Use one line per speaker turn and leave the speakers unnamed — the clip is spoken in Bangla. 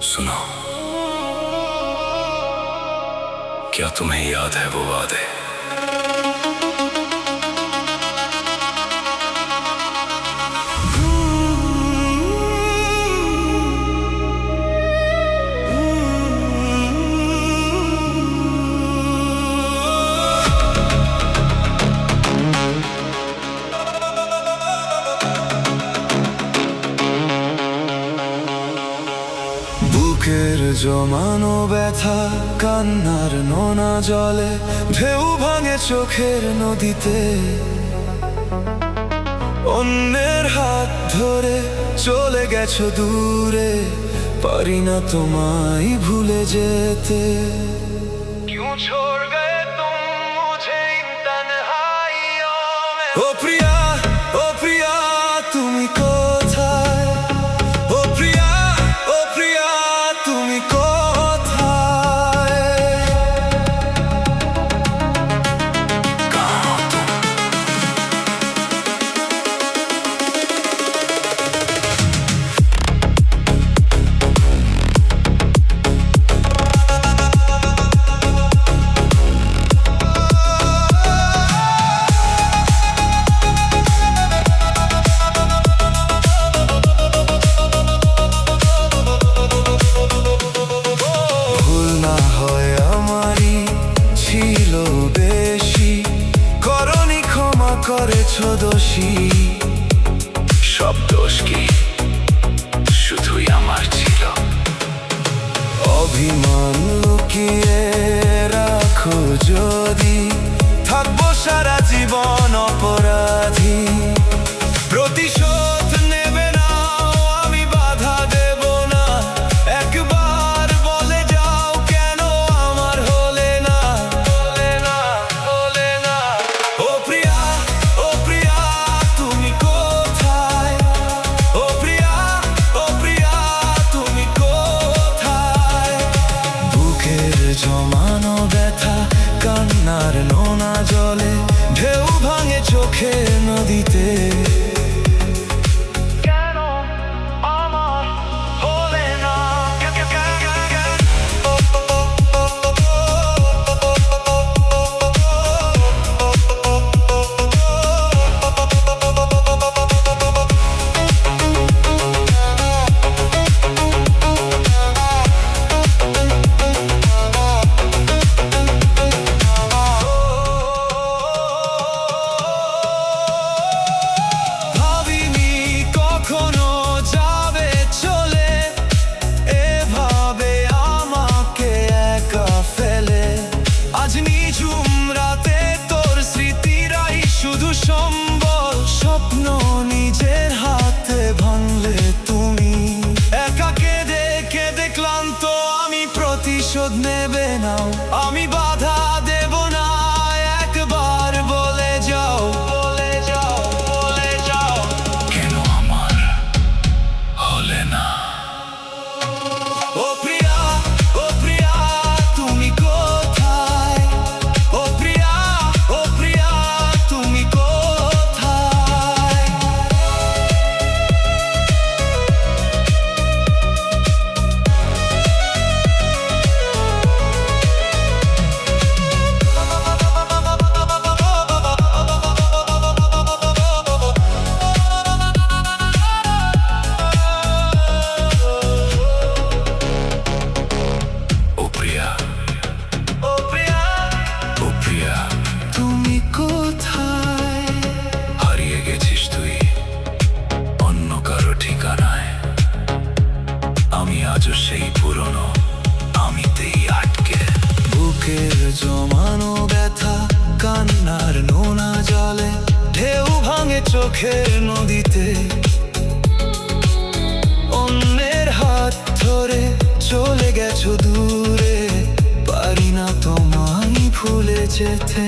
सुनो, क्या तुम्हें याद है वो वादे? বুকের জমানো ব্যথা কান্নার নোনা জলে ঢেউ ভাঙে চোখের নদীতে। অন্যের হাত ধরে চলে গেছো দূরে, পারি না তোমায় ভুলে যেতে। क्यों छोड़ गए तुम मुझे इन तन्हाइयों में? ओ प्रिया, ओ प्रिया তুমি কোথায়? ও প্রিয়া, ও প্রিয়া তুমি কোথায়? করেছো দোষী, সব দোষ কি শুধুই আমার ছিল? অভিমান লুকিয়ে রাখো যদি, থাকবো সারা জীবন অপরাধী। প্রতিশোধ নেবে না, আমি বাধা দেব না। একবার বলে যাও কেন আমার হলে না, হলে না, হলে না। ও প্রিয়া, ও প্রিয়া তুমি কোথায়? ও প্রিয়া, ও প্রিয়া তুমি কোথায়? বুকের জমানো ব্যথা কান্নার নোনা জলে ঢেউ ভাঙে চোখের নদীতে। সম্বল স্বপ্ন নিজের হাতে ভাঙলে তুমি, একা কেঁদে কেঁদে ক্লান্ত আমি। প্রতিশোধ নেবে নাও, আমি বাধা দেব না। একবার বলে যাও, বলে যাও, বলে যাও কেন আমার হলে না। ও প্রিয়া, ও প্রিয়া তুমি কোথায়? ও প্রিয়া, ও প্রিয়া তুমি সেই পুরনো আমিতেই আটকে। বুকের জমানো ব্যথা কান্নার নোনা জলে ঢেউ ভাঙে চোখের নদীতে। অন্যের হাত ধরে চলে গেছো দূরে, পারি না তোমায় ভুলে যেতে।